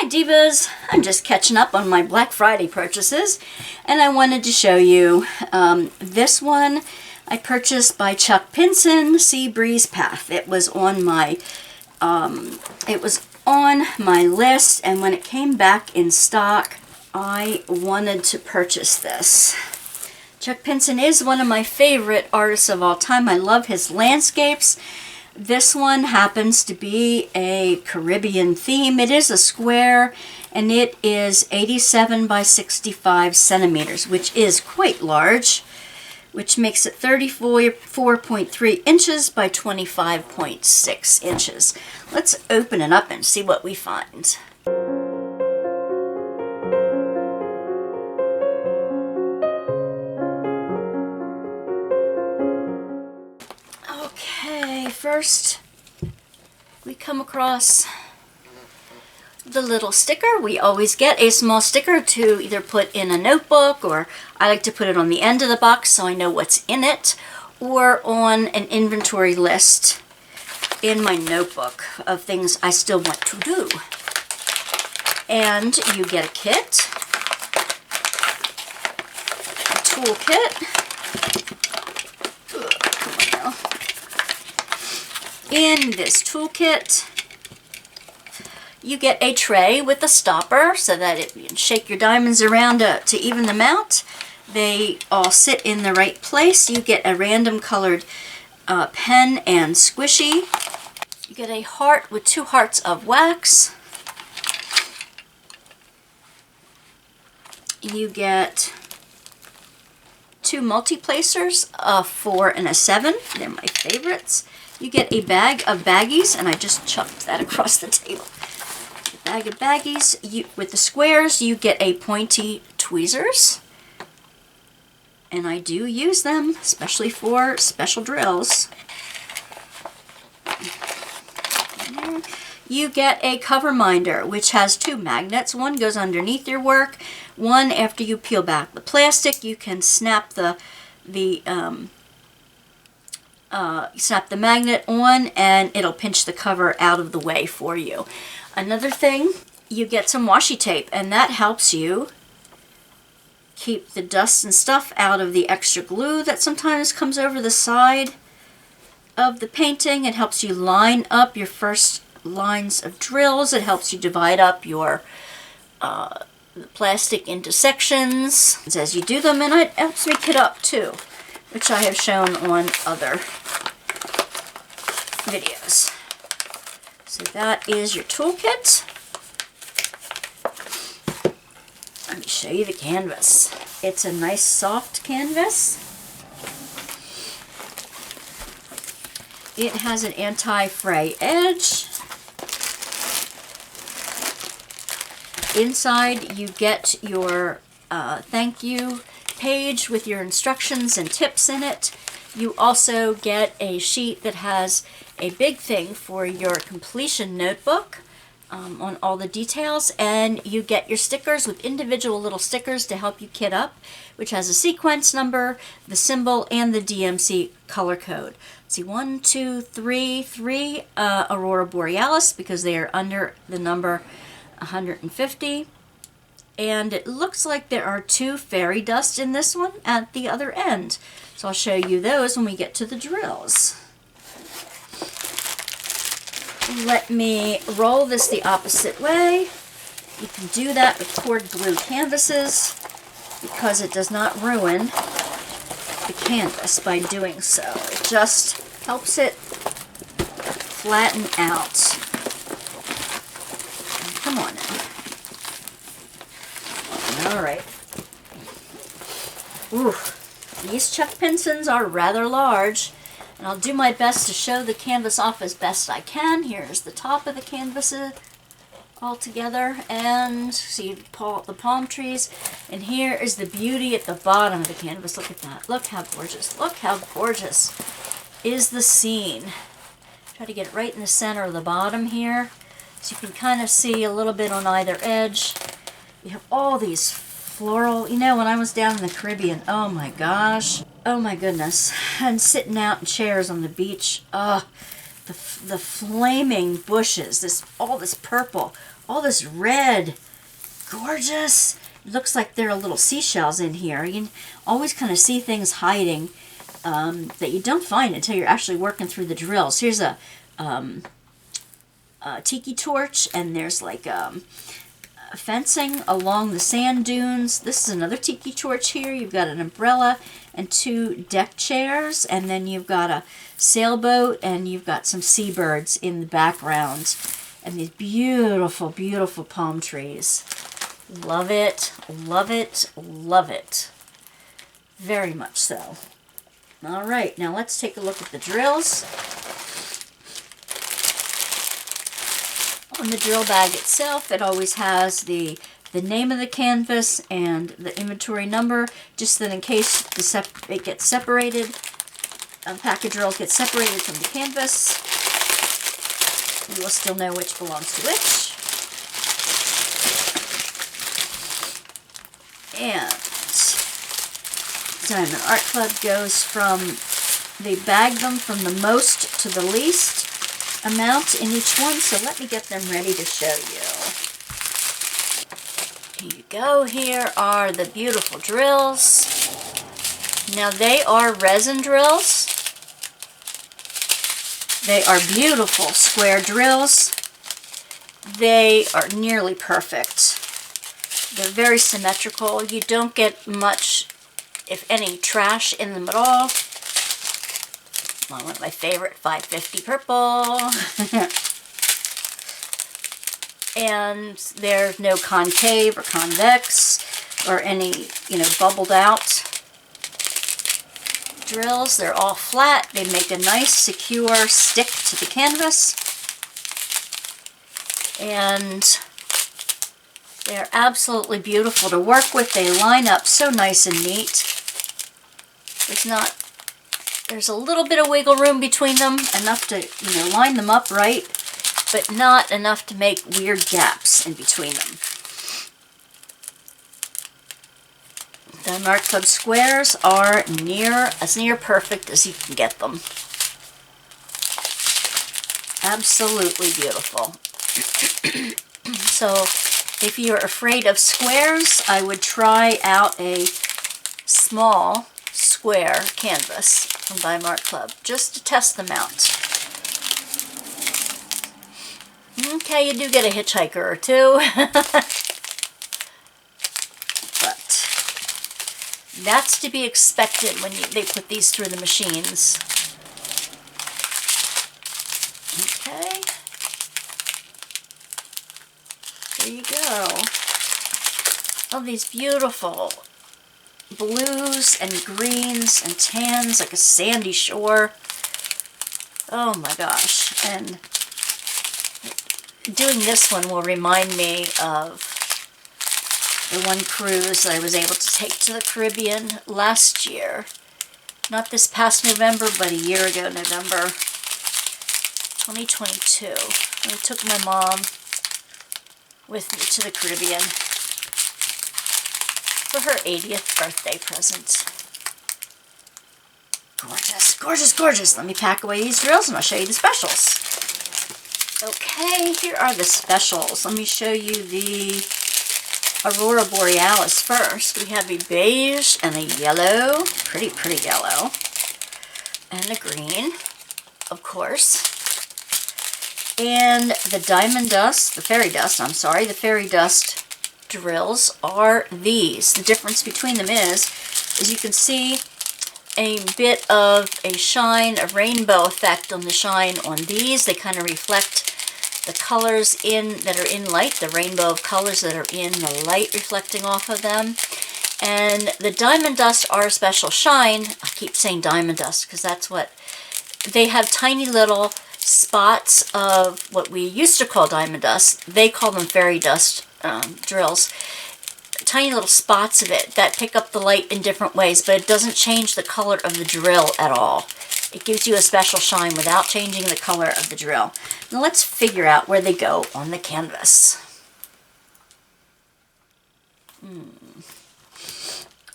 Hi Divas, I'm just catching up on my Black Friday purchases and I wanted to show you this one I purchased by Chuck Pinson, Sea Breeze Path. It was on my list, and when it came back in stock I wanted to purchase this. Chuck Pinson is one of my favorite artists of all time. I love his landscapes. This one happens to be a Caribbean theme. It is a square and it is 87 by 65 centimeters, which is quite large, which makes it 34.3 inches by 25.6 inches. Let's open it up and see what we find. First, we come across the little sticker. We always get a small sticker to either put in a notebook, or I like to put it on the end of the box so I know what's in it, or on an inventory list in my notebook of things I still want to do. And you get a kit, a tool kit. In this toolkit, you get a tray with a stopper so that you can shake your diamonds around to even them out. They all sit in the right place. You get a random colored pen and squishy. You get a heart with 2 hearts of wax. You get 2 multi-placers, a 4 and a 7. They're my favorites. You get a bag of baggies, and I just chucked that across the table. A bag of baggies. With the squares, you get a pointy tweezers. And I do use them, especially for special drills. You get a cover minder, which has 2 magnets. One goes underneath your work. One, after you peel back the plastic, you can snap the magnet on and it'll pinch the cover out of the way for you. Another thing, you get some washi tape, and that helps you keep the dust and stuff out of the extra glue that sometimes comes over the side of the painting. It helps you line up your first lines of drills. It helps you divide up your the plastic into sections as you do them, and it helps me kit up too, which I have shown on other videos. So that is your toolkit. Let me show you the canvas. It's a nice soft canvas. It has an anti-fray edge. Inside you get your thank you page with your instructions and tips in it. You also get a sheet that has a big thing for your completion notebook on all the details, and you get your stickers with individual little stickers to help you kit up, which has a sequence number, the symbol, and the DMC color code. See, 1, 2, 3, 3 Aurora Borealis, because they are under the number 150. And it looks like there are 2 fairy dust in this one at the other end. So I'll show you those when we get to the drills. Let me roll this the opposite way. You can do that with cord glue canvases because it does not ruin the canvas by doing so. It just helps it flatten out. Come on now. Alright. Ooh, these Chuck Pinsons are rather large, and I'll do my best to show the canvas off as best I can. Here's the top of the canvas all together, and see the palm trees, and here is the beauty at the bottom of the canvas. Look at that. Look how gorgeous. Look how gorgeous is the scene. Try to get it right in the center of the bottom here, so you can kind of see a little bit on either edge. We have all these floral, you know, when I was down in the Caribbean, oh my gosh, oh my goodness, and sitting out in chairs on the beach, the flaming bushes, all this purple, all this red. Gorgeous. It looks like there are little seashells in here. You can always kind of see things hiding that you don't find until you're actually working through the drills. Here's a tiki torch, and there's like fencing along the sand dunes. This is another tiki torch here. You've got an umbrella and 2 deck chairs, and then you've got a sailboat, and you've got some seabirds in the background, and these beautiful, beautiful palm trees. Love it, love it, love it. Very much so. All right, now let's take a look at the drills. On the drill bag itself, it always has the name of the canvas and the inventory number, just that in case it gets separated, a pack of drills gets separated from the canvas, you will still know which belongs to which. And Diamond Art Club goes from, they bag them from the most to the least amount in each one, so let me get them ready to show you. Here you go. Here are the beautiful drills. Now they are resin drills. They are beautiful square drills. They are nearly perfect. They're very symmetrical. You don't get much, if any, trash in them at all. One of my favorite, 550 purple. And there's no concave or convex or any, bubbled out drills. They're all flat. They make a nice, secure stick to the canvas. And they're absolutely beautiful to work with. They line up so nice and neat. There's a little bit of wiggle room between them, enough to, line them up right, but not enough to make weird gaps in between them. The Art Club squares are as near perfect as you can get them. Absolutely beautiful. So, if you're afraid of squares, I would try out a small square canvas from Diamond Art Club, just to test them out. Okay, you do get a hitchhiker or two, but that's to be expected when they put these through the machines. Okay, there you go. Oh, these beautiful blues and greens and tans, like a sandy shore. Oh my gosh. And doing this one will remind me of the one cruise that I was able to take to the Caribbean last year. Not this past November, but a year ago, November 2022. I took my mom with me to the Caribbean for her 80th birthday present. Gorgeous, gorgeous, gorgeous. Let me pack away these drills and I'll show you the specials. Okay, here are the specials. Let me show you the Aurora Borealis first. We have a beige and a yellow, pretty yellow, and a green, of course. And the Diamond Dust, the Fairy Dust drills are these. The difference between them is you can see a bit of a shine, a rainbow effect on the shine on these. They kind of reflect the colors that are in light, the rainbow of colors that are in the light reflecting off of them. And the Diamond Dust are a special shine. I keep saying Diamond Dust because that's what they have. Tiny little spots of what we used to call Diamond Dust. They call them Fairy Dust drills. Tiny little spots of it that pick up the light in different ways, but it doesn't change the color of the drill at all. It gives you a special shine without changing the color of the drill. Now let's figure out where they go on the canvas.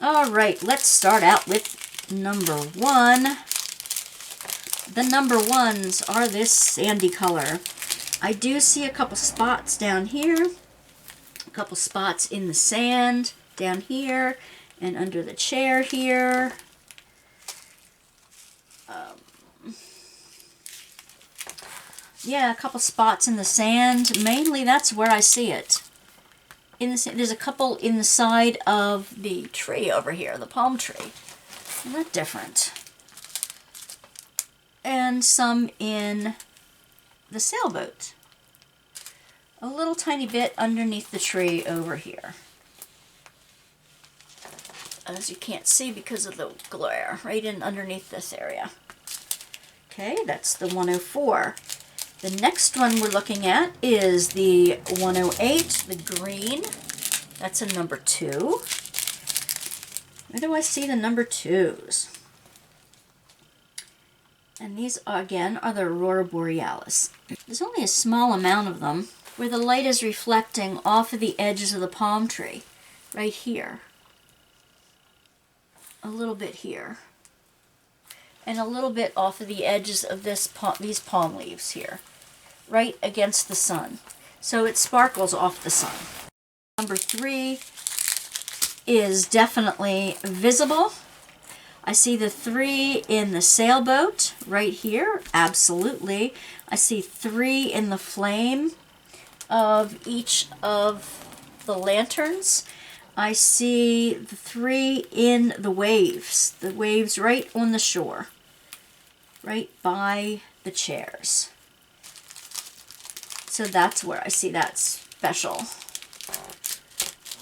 All right, let's start out with number 1. The number 1s are this sandy color. I do see a couple spots down here, a couple spots in the sand down here, and under the chair here. Yeah, a couple spots in the sand. Mainly that's where I see it. In the sand. There's a couple in the side of the tree over here, the palm tree. Isn't that different? And some in the sailboat. A little tiny bit underneath the tree over here. As you can't see because of the glare, right in underneath this area. Okay, that's the 104. The next one we're looking at is the 108, the green. That's a number 2. Where do I see the number 2s? And these, again, are the Aurora Borealis. There's only a small amount of them where the light is reflecting off of the edges of the palm tree, right here. A little bit here. And a little bit off of the edges of these palm leaves here, right against the sun. So it sparkles off the sun. Number 3 is definitely visible. I see the 3 in the sailboat right here, absolutely. I see 3 in the flame of each of the lanterns. I see the 3 in the waves right on the shore, right by the chairs. So that's where I see that special.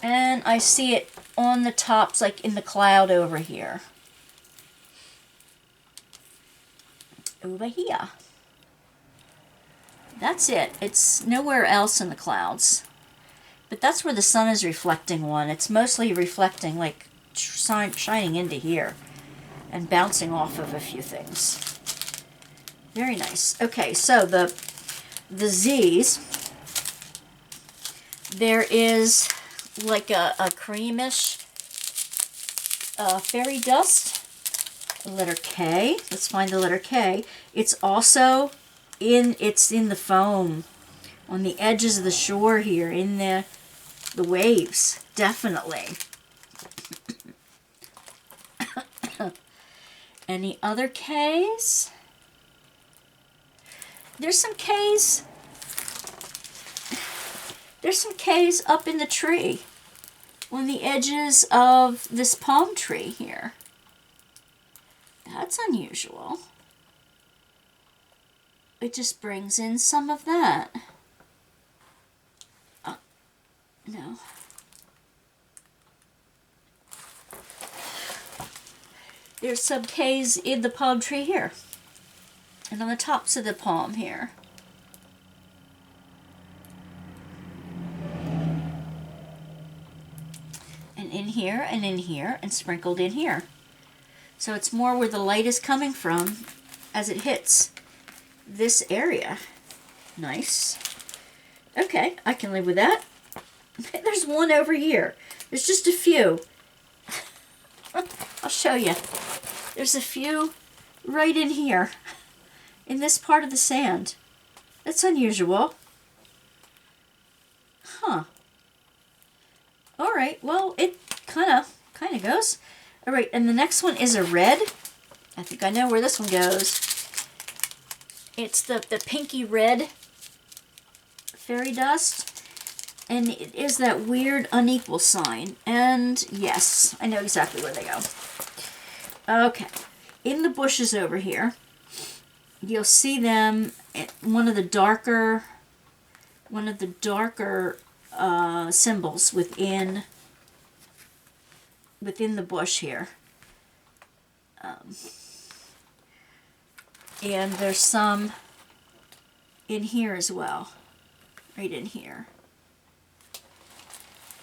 And I see it on the tops, like in the cloud over here. Over here. That's it. It's nowhere else in the clouds. But that's where the sun is reflecting one. It's mostly reflecting, like, shining into here and bouncing off of a few things. Very nice. Okay, so the Z's, there is like a creamish fairy dust. Letter K. Let's find the letter K. It's also in the foam on the edges of the shore here, in the waves, definitely. Any other K's? There's some K's. There's some K's up in the tree on the edges of this palm tree here. That's unusual. It just brings in some of that. No. There's some K's in the palm tree here. And on the tops of the palm here. And in here, and in here, and sprinkled in here. So it's more where the light is coming from as it hits this area. Nice. Okay, I can live with that. There's one over here. There's just a few. I'll show you. There's a few right in here, in this part of the sand. That's unusual. Huh. All right, well, it kind of goes. All right, and the next one is a red. I think I know where this one goes. It's the pinky red fairy dust. And it is that weird unequal sign. And yes, I know exactly where they go. Okay. In the bushes over here, you'll see them at one of the darker symbols within the bush here. And there's some in here as well. Right in here.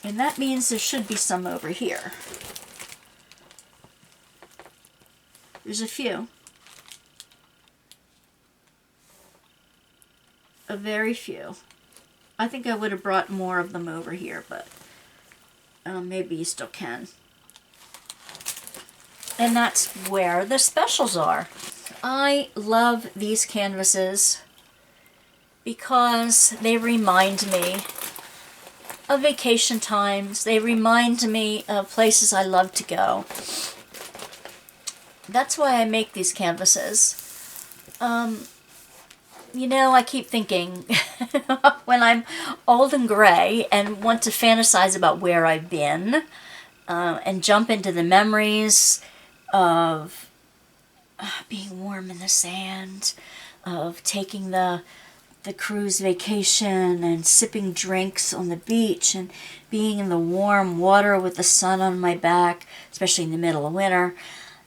And that means there should be some over here. There's a few. A very few. I think I would have brought more of them over here, but maybe you still can. And that's where the specials are. I love these canvases. because they remind me of vacation times. They remind me of places I love to go. That's why I make these canvases. You know, I keep thinking when I'm old and gray and want to fantasize about where I've been and jump into the memories of being warm in the sand, of taking the cruise vacation and sipping drinks on the beach and being in the warm water with the sun on my back, especially in the middle of winter.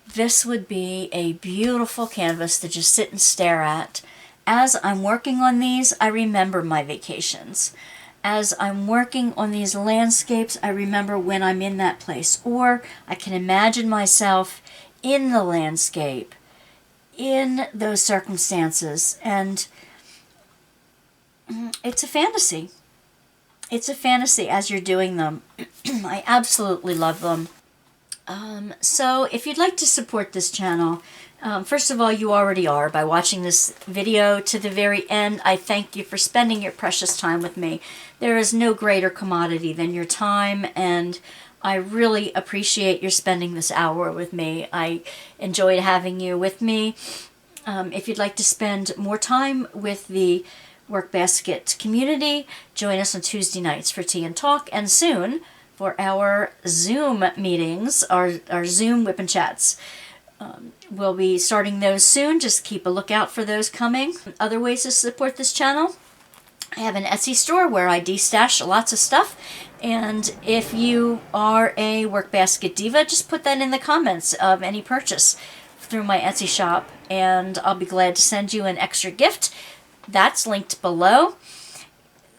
This would be a beautiful canvas to just sit and stare at. As I'm working on these, I remember my vacations. As I'm working on these landscapes, I remember when I'm in that place. Or I can imagine myself in the landscape, in those circumstances. And it's a fantasy. It's a fantasy as you're doing them. I absolutely love them. So if you'd like to support this channel, first of all, you already are by watching this video to the very end. I thank you for spending your precious time with me. There is no greater commodity than your time, and I really appreciate your spending this hour with me. I enjoyed having you with me. If you'd like to spend more time with the Workbasket community, join us on Tuesday nights for tea and talk, and soon for our Zoom meetings, our Zoom whip and chats. We'll be starting those soon. Just keep a lookout for those coming. Other ways to support this channel: I have an Etsy store where I de-stash lots of stuff. And if you are a Workbasket diva, just put that in the comments of any purchase through my Etsy shop, and I'll be glad to send you an extra gift. That's linked below.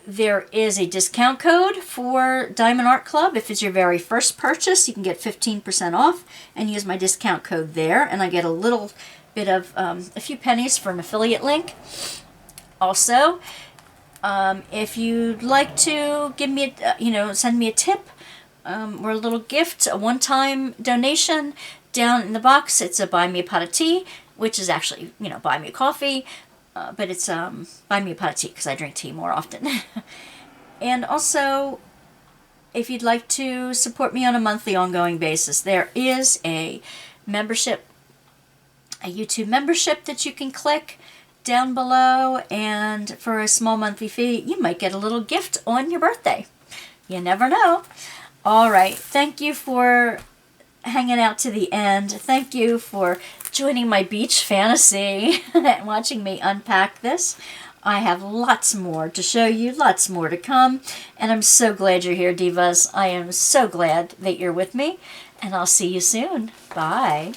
There is a discount code for Diamond Art Club. If it's your very first purchase, you can get 15% off and use my discount code there. And I get a little bit of a few pennies for an affiliate link. Also, if you'd like to give me, send me a tip or a little gift, a one-time donation, down in the box, it's a buy me a pot of tea, which is actually, buy me a coffee. But it's buy me a pot of tea because I drink tea more often. And also, if you'd like to support me on a monthly ongoing basis, there is a membership, a YouTube membership that you can click down below, and for a small monthly fee, you might get a little gift on your birthday. You never know. All right, thank you for hanging out to the end. Thank you for joining my beach fantasy and watching me unpack this. I have lots more to show you, lots more to come, and I'm so glad you're here, divas. I am so glad that you're with me, and I'll see you soon. Bye.